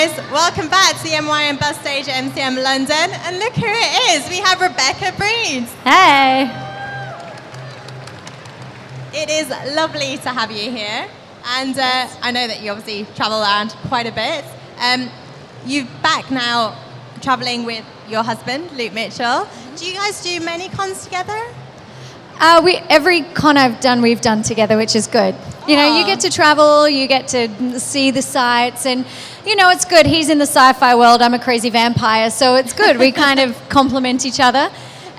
guys, welcome back to the MYM Bus Stage at MCM London. And look who it is. We have Rebecca Breed. Hey. It is lovely to have you here. And I know that you obviously travel around quite a bit. You're back now traveling with your husband, Luke Mitchell. Do you guys do many cons together? Every con I've done, we've done together, which is good. You know, you get to travel, you get to see the sights, and, you know, it's good. He's in the sci-fi world, I'm a crazy vampire, so it's good. We kind of complement each other.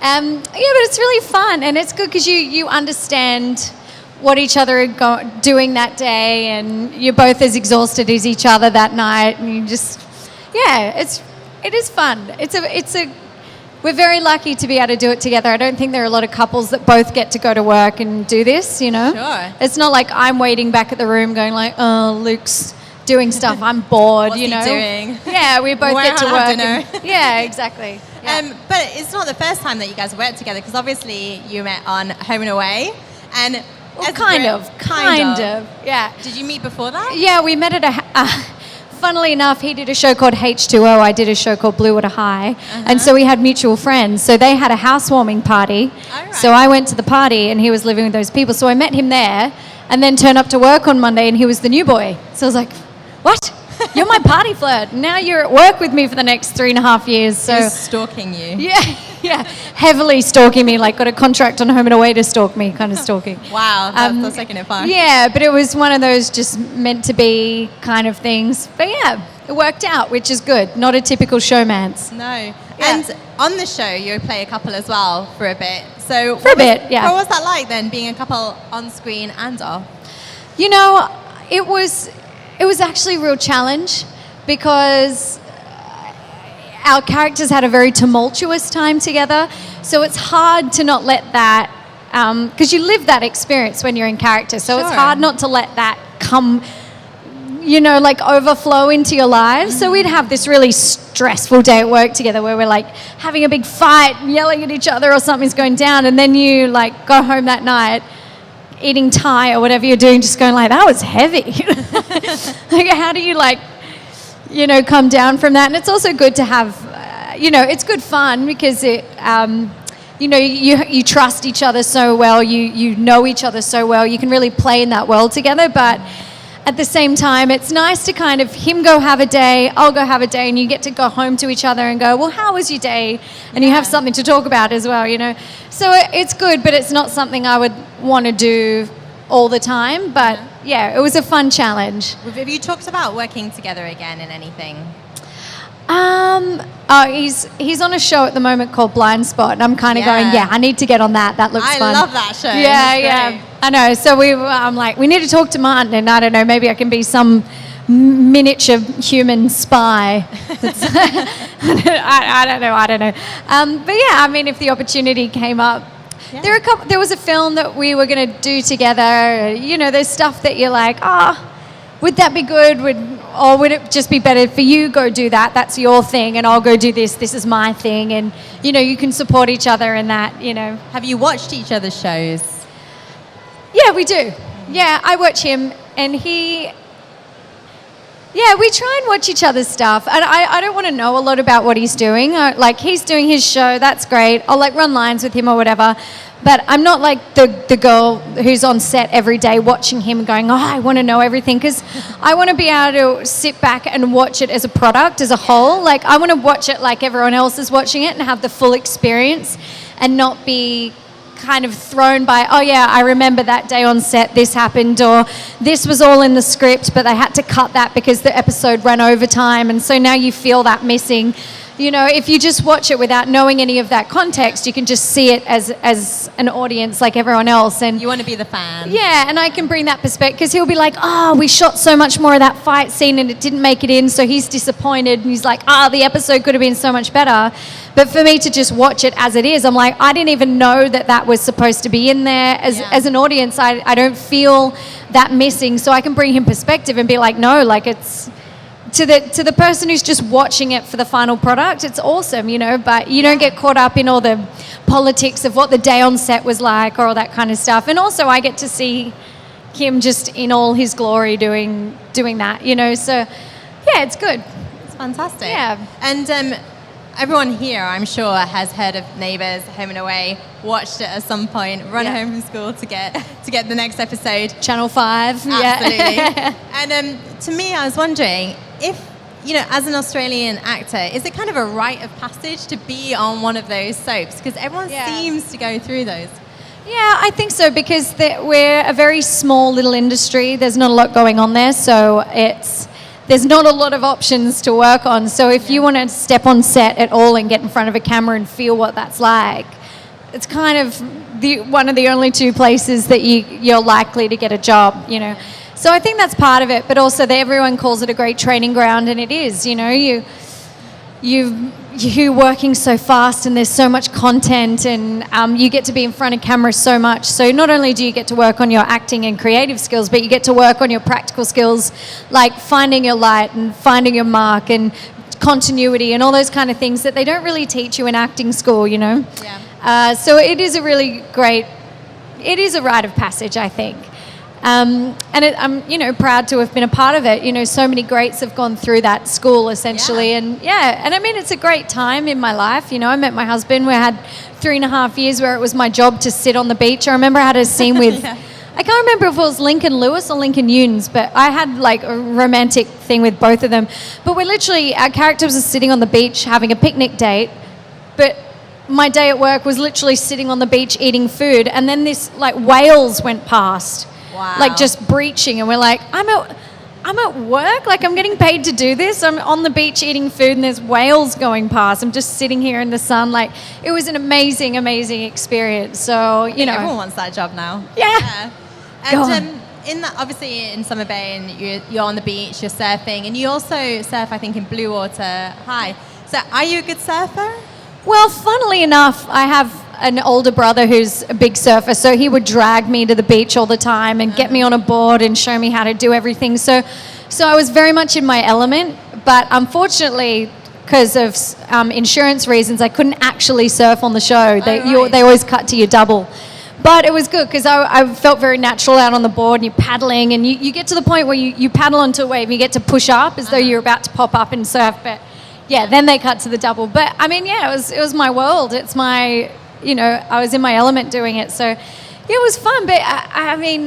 Yeah, but it's really fun, and it's good because you understand what each other are doing that day, and you're both as exhausted as each other that night, and you just, yeah, it is fun. We're very lucky to be able to do it together. I don't think there are a lot of couples that both get to go to work and do this, you know? Sure. It's not like I'm waiting back at the room going like, oh, Luke's doing stuff, I'm bored, What's you know? he doing? Yeah, we both get to work. Yeah, exactly. Yeah. But it's not the first time that you guys have worked together, because obviously you met on Home and Away. And well, kind of, yeah. Did you meet before that? Yeah, we met at funnily enough, he did a show called H2O, I did a show called Bluewater High, and so we had mutual friends. So they had a housewarming party, so I went to the party and he was living with those people. So I met him there and then turned up to work on Monday and he was the new boy. So I was like, what? You're my party flirt. Now you're at work with me for the next 3.5 years. So he was stalking you. Yeah, heavily stalking me, like got a contract on Home and Away to stalk me, kind of stalking. Wow, that's taking it far. Yeah, but it was one of those just meant to be kind of things. But yeah, it worked out, which is good. Not a typical showmance. No. Yeah. And on the show, you play a couple as well for a bit. So for a bit, yeah. What was that like then, being a couple on screen and off? You know, it was actually a real challenge because our characters had a very tumultuous time together, so it's hard to not let that, because you live that experience when you're in character, so It's hard not to let that come, you know, like overflow into your lives. So we'd have this really stressful day at work together where we're like having a big fight, yelling at each other or something's going down, and then you like go home that night eating Thai or whatever you're doing, just going like, that was heavy. Like, how do you like, you know, come down from that? And it's also good to have, you know, it's good fun because it, you know, you trust each other so well, you know each other so well, you can really play in that world together. But at the same time, it's nice to kind of him go have a day, I'll go have a day, and you get to go home to each other and go, well, how was your day? And you have something to talk about as well, you know. So it's good, but it's not something I would want to do all the time. But yeah, it was a fun challenge. Have you talked about working together again in anything? He's on a show at the moment called Blind Spot, and I'm kind of going, I need to get on that. That looks fun. I love that show. Yeah. I know. So I'm like, we need to talk to Martin, and I don't know, maybe I can be some miniature human spy. I don't know. But yeah, I mean, if the opportunity came up, there was a film that we were going to do together. You know, there's stuff that you're like, would that be good? Or would it just be better for you go do that? That's your thing, and I'll go do this. This is my thing, and you know, you can support each other in that. You know. Have you watched each other's shows? Yeah, we do. Yeah, I watch him, and he. Yeah, we try and watch each other's stuff, and I don't want to know a lot about what he's doing. Like, he's doing his show, that's great. I'll like run lines with him or whatever. But I'm not like the girl who's on set every day watching him going, I want to know everything, because I want to be able to sit back and watch it as a product, as a whole. Like, I want to watch it like everyone else is watching it and have the full experience and not be kind of thrown by, I remember that day on set this happened, or this was all in the script but they had to cut that because the episode ran over time, and so now you feel that missing. You know, if you just watch it without knowing any of that context, you can just see it as an audience like everyone else. And you want to be the fan. Yeah, and I can bring that perspective, because he'll be like, we shot so much more of that fight scene and it didn't make it in, so he's disappointed, and he's like, the episode could have been so much better. But for me to just watch it as it is, I'm like, I didn't even know that was supposed to be in there. As an audience, I don't feel that missing, so I can bring him perspective and be like, no, like, it's to the person who's just watching it for the final product, it's awesome, you know, but you don't get caught up in all the politics of what the day on set was like or all that kind of stuff. And also I get to see him just in all his glory doing that, you know, so yeah, it's good. That's fantastic. Yeah. And everyone here, I'm sure, has heard of Neighbours, Home and Away, watched it at some point, run home from school to get the next episode. Channel 5. Absolutely. Yeah. And to me, I was wondering if, as an Australian actor, is it kind of a rite of passage to be on one of those soaps? Because everyone seems to go through those. Yeah, I think so, because we're a very small little industry. There's not a lot going on there, so there's not a lot of options to work on. So if you want to step on set at all and get in front of a camera and feel what that's like, it's kind of one of the only two places that you're likely to get a job, So I think that's part of it, but also that everyone calls it a great training ground, and it is, you're working so fast and there's so much content, and you get to be in front of camera so much. So not only do you get to work on your acting and creative skills, but you get to work on your practical skills, like finding your light and finding your mark and continuity and all those kind of things that they don't really teach you in acting school, Yeah. So it is a really great, it is a rite of passage, I think. And I'm, proud to have been a part of it. So many greats have gone through that school, essentially. Yeah. And I mean, it's a great time in my life. I met my husband. We had 3.5 years where it was my job to sit on the beach. I remember I had a scene with, I can't remember if it was Lincoln Lewis or Lincoln Younes, but I had like a romantic thing with both of them. But our characters were sitting on the beach having a picnic date, but my day at work was literally sitting on the beach eating food, and then this like whales went past. Wow. Like just breaching, and we're like, I'm at work, like I'm getting paid to do this. I'm on the beach eating food and there's whales going past. I'm just sitting here in the sun. Like, it was an amazing, amazing experience. So, everyone wants that job now. Yeah. And in that, obviously in Summer Bay, and you're on the beach, you're surfing, and you also surf, I think, in Blue Water High. So are you a good surfer? Well, funnily enough, I have an older brother who's a big surfer, so he would drag me to the beach all the time and get me on a board and show me how to do everything. So I was very much in my element, but unfortunately, because of insurance reasons, I couldn't actually surf on the show. They always cut to your double. But it was good because I felt very natural out on the board, and you're paddling, and you get to the point where you paddle onto a wave and you get to push up as though you're about to pop up and surf, but yeah, then they cut to the double. But I mean, yeah, it was my world. It's my, I was in my element doing it. So it was fun. But I mean,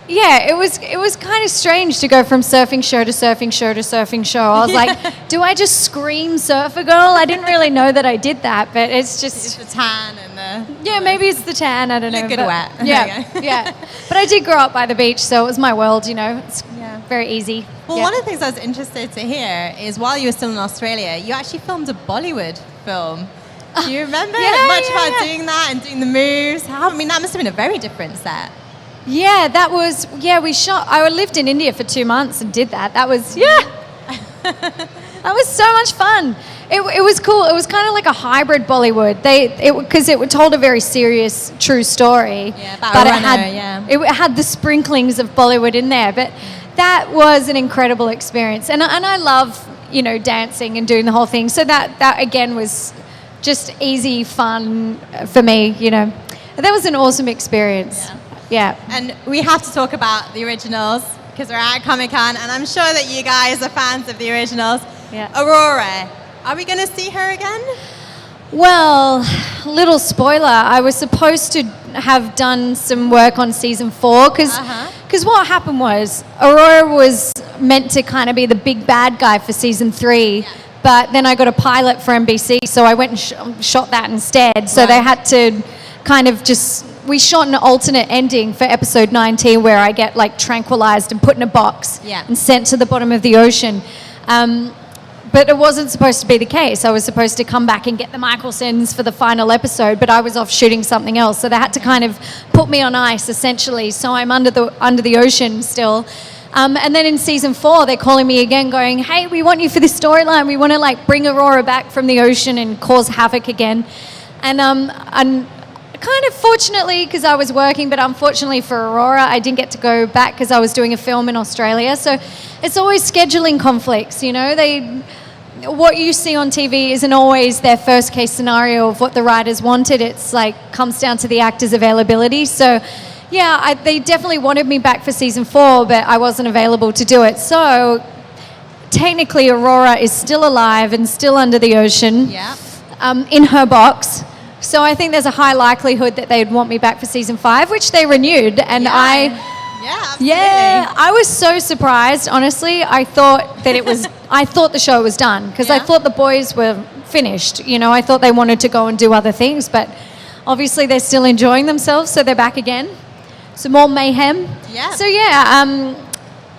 yeah, it was kind of strange to go from surfing show to surfing show to surfing show. I was like, do I just scream surfer girl? I didn't really know that I did that, but it's just... It's the tan and the... Yeah, maybe it's the tan, I don't know. Good wet. Yeah, yeah. But I did grow up by the beach, so it was my world, It's very easy. Well, one of the things I was interested to hear is while you were still in Australia, you actually filmed a Bollywood film. Do you remember much about doing that and doing the moves? That must have been a very different set. Yeah, I lived in India for 2 months and did that. That was, that was so much fun. It was cool. It was kind of like a hybrid Bollywood. Because it told a very serious, true story. Yeah, but it had the sprinklings of Bollywood in there. But that was an incredible experience. And I love, dancing and doing the whole thing. So that again was just easy fun for me, That was an awesome experience. Yeah. And we have to talk about the originals because we're at Comic-Con, and I'm sure that you guys are fans of the originals. Yeah. Aurora, are we going to see her again? Well, little spoiler, I was supposed to have done some work on season 4 because what happened was Aurora was meant to kind of be the big bad guy for season 3, but then I got a pilot for NBC, so I went and shot that instead. So they had to kind of we shot an alternate ending for episode 19 where I get like tranquilized and put in a box and sent to the bottom of the ocean. But it wasn't supposed to be the case. I was supposed to come back and get the Michelsons for the final episode, but I was off shooting something else. So they had to kind of put me on ice, essentially. So I'm under the ocean still. And then in season 4, they're calling me again going, hey, we want you for this storyline. We want to like bring Aurora back from the ocean and cause havoc again. And kind of fortunately, because I was working, but unfortunately for Aurora, I didn't get to go back because I was doing a film in Australia. So it's always scheduling conflicts, what you see on TV isn't always their first case scenario of what the writers wanted. It's like comes down to the actors' availability. So they definitely wanted me back for season 4, but I wasn't available to do it. So technically Aurora is still alive and still under the ocean. Yeah. In her box. So I think there's a high likelihood that they'd want me back for season 5, which they renewed. And I was so surprised, honestly. I thought the show was done because I thought the boys were finished. I thought they wanted to go and do other things, but obviously they're still enjoying themselves, so they're back again. Some more mayhem. Yeah. So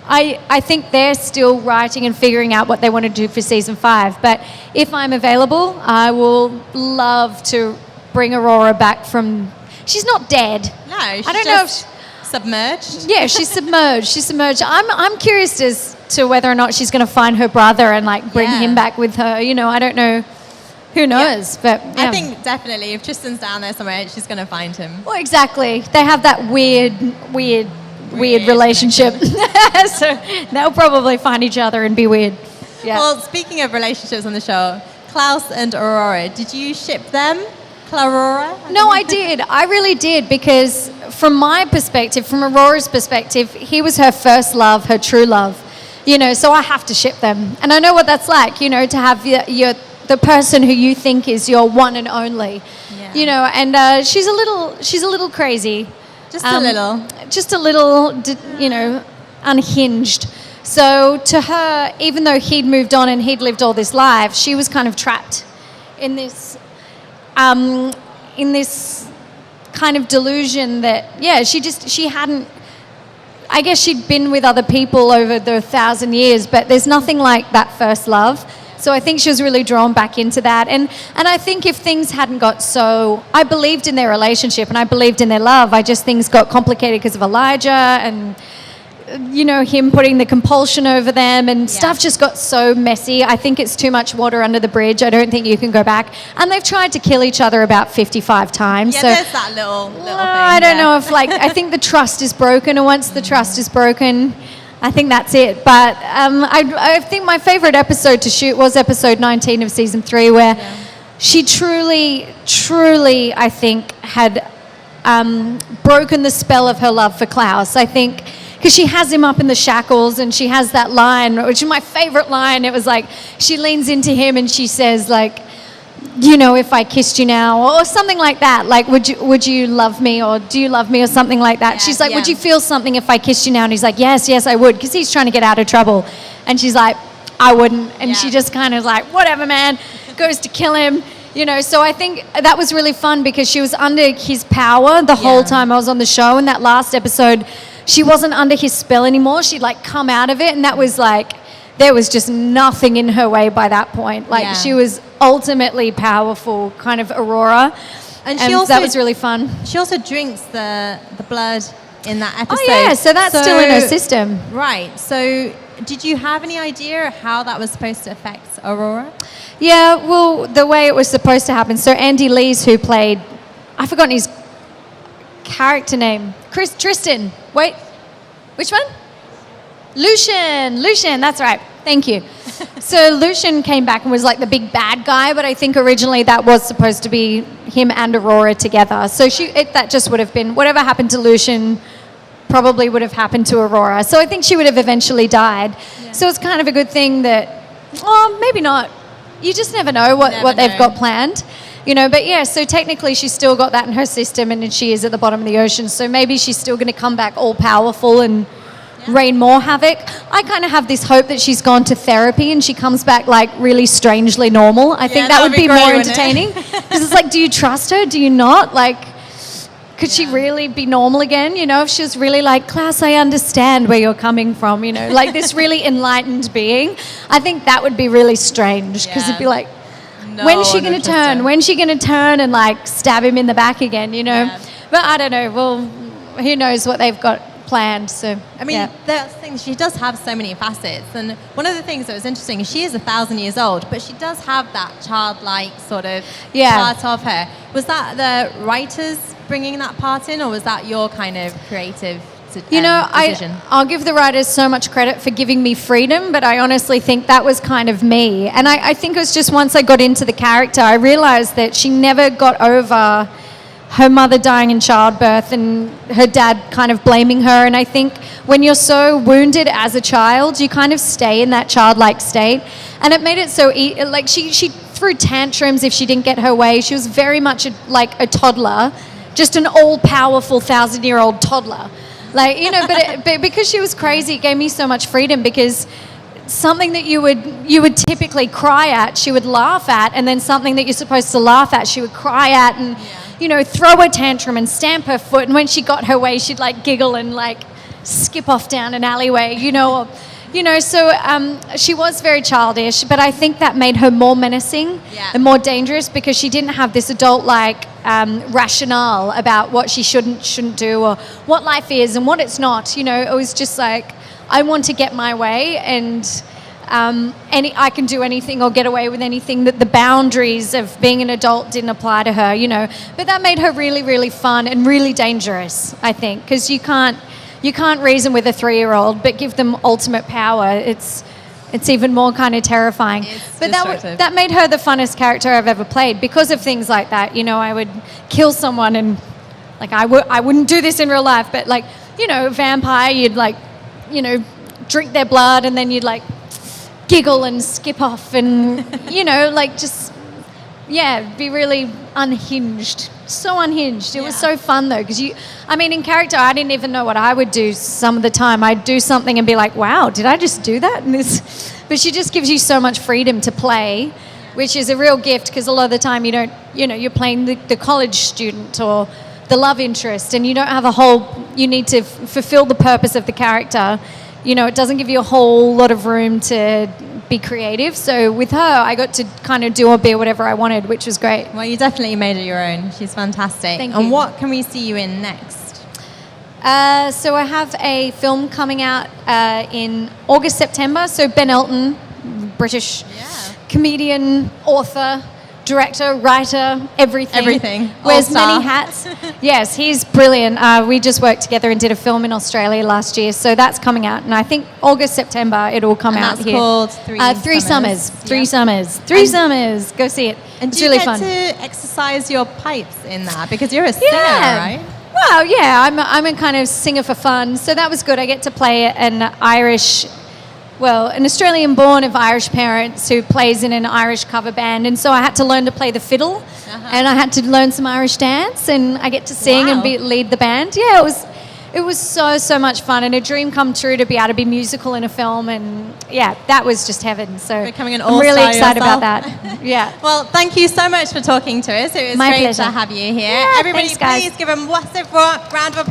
I think they're still writing and figuring out what they want to do for season 5. But if I'm available, I will love to bring Aurora back from... She's not dead. No, she's submerged. Yeah, she's submerged. She's submerged. I'm curious as to whether or not she's going to find her brother and bring him back with her. I don't know. Who knows? But I think definitely if Tristan's down there somewhere, she's going to find him. Well, exactly. They have that weird relationship. So they'll probably find each other and be weird. Yeah. Well, speaking of relationships on the show, Klaus and Aurora, did you ship them? Aurora? No, I did. I really did, because from my perspective, from Aurora's perspective, he was her first love, her true love. So I have to ship them. And I know what that's like, to have the person who you think is your one and only. Yeah. And she's a little crazy. Just a little, unhinged. So to her, even though he'd moved on and he'd lived all this life, she was kind of trapped in this kind of delusion that, she hadn't, I guess she'd been with other people over the 1,000 years, but there's nothing like that first love. So I think she was really drawn back into that. And I think if things hadn't got I believed in their relationship and I believed in their love. Things got complicated because of Elijah and, him putting the compulsion over them and stuff just got so messy. I think it's too much water under the bridge. I don't think you can go back. And they've tried to kill each other about 55 times. Yeah, so there's that little thing. I don't know if I think the trust is broken, and once the trust is broken, I think that's it. But I think my favorite episode to shoot was episode 19 of season 3, where she truly, I think, had broken the spell of her love for Klaus. I think because she has him up in the shackles, and she has that line, which is my favorite line. It was she leans into him and she says if I kissed you now, or something like that, would you love me, or do you love me, or something like that. She's like, would you feel something if I kissed you now? And he's like, yes I would, because he's trying to get out of trouble. And she's like, I wouldn't. And she just kind of whatever, man, goes to kill him. So I think that was really fun, because she was under his power the whole time I was on the show. And that last episode, she wasn't under his spell anymore. She'd come out of it, and that was there was just nothing in her way by that point. She was ultimately powerful, kind of Aurora. And that was really fun. She also drinks the blood in that episode. Oh yeah, so that's still in her system. Right. So did you have any idea how that was supposed to affect Aurora? Yeah, well, the way it was supposed to happen. So Andy Lees, who played, I've forgotten his character name. Tristan. Wait, which one? Lucian, that's right. Thank you. So Lucian came back and was the big bad guy, but I think originally that was supposed to be him and Aurora together. So that just would have been, whatever happened to Lucian probably would have happened to Aurora. So I think she would have eventually died. Yeah. So it's kind of a good thing that, maybe not. You just never know what they've got planned. But yeah, so technically she's still got that in her system, and she is at the bottom of the ocean. So maybe she's still going to come back all powerful and rain more havoc. I kind of have this hope that she's gone to therapy and she comes back really strangely normal. I think that would be more entertaining. Because it's do you trust her? Do you not? Could she really be normal again? If she was really Klaus, I understand where you're coming from, this really enlightened being. I think that would be really strange, because it'd be when's she going to turn? When's she going to turn and stab him in the back again, Yeah. But I don't know. Well, who knows what they've got planned. So I mean, that's the thing, she does have so many facets, and one of the things that was interesting is she is 1,000 years old, but she does have that childlike sort of part of her. Was that the writers bringing that part in, or was that your kind of creative decision? I'll give the writers so much credit for giving me freedom, but I honestly think that was kind of me. And I think it was just once I got into the character, I realized that she never got over her mother dying in childbirth and her dad kind of blaming her. And I think when you're so wounded as a child, you kind of stay in that childlike state. And it made it so, like she threw tantrums if she didn't get her way. She was very much like a toddler, just an all-powerful 1,000-year-old toddler. Like, you know, but because she was crazy, it gave me so much freedom, because something that you would typically cry at, she would laugh at, and then something that you're supposed to laugh at, she would cry at and, you know, throw a tantrum and stamp her foot. And when she got her way, she'd like giggle and like skip off down an alleyway, you know. So she was very childish, but I think that made her more menacing and more dangerous, because she didn't have this adult-like rationale about what she shouldn't do, or what life is and what it's not. You know, it was just like, I want to get my way, and I can do anything or get away with anything. That the boundaries of being an adult didn't apply to her, you know. But that made her really, really fun and really dangerous, I think, because you can't reason with a 3-year-old, but give them ultimate power. It's even more kind of terrifying. But that made her the funnest character I've ever played, because of things like that. You know, I would kill someone, and like I wouldn't do this in real life, but like, you know, vampire, you'd like, you know, drink their blood, and then you'd like giggle and skip off, and you know, like just be really unhinged. So unhinged. It was so fun though, because in character, I didn't even know what I would do some of the time. I'd do something and be like, wow, did I just do that? But she just gives you so much freedom to play, which is a real gift, because a lot of the time you're playing the college student or the love interest, and you don't have you need to fulfill the purpose of the character. You know, it doesn't give you a whole lot of room to be creative. So with her, I got to kind of do or be whatever I wanted, which was great. Well, you definitely made it your own. She's fantastic. Thank you. And what can we see you in next? So I have a film coming out in August, September. So Ben Elton, British comedian, author, director, writer, everything. Wears many hats. Yes, he's brilliant. We just worked together and did a film in Australia last year, so that's coming out. And I think August, September, it will come out here. Called Three Summers. Three Summers. Go see it. And it's do you really get fun. to exercise your pipes in that? Because you're a singer, right? Well, yeah, I'm a kind of singer for fun, so that was good. I get to play an Australian-born of Irish parents who plays in an Irish cover band, and so I had to learn to play the fiddle, and I had to learn some Irish dance, and I get to sing and lead the band. Yeah, it was so much fun, and a dream come true to be able to be musical in a film, and that was just heaven. So becoming an I'm really excited yourself. about that. Yeah. Well, thank you so much for talking to us. It was My great pleasure. to have you here. Yeah, Everybody, thanks, guys. please give a massive round of applause.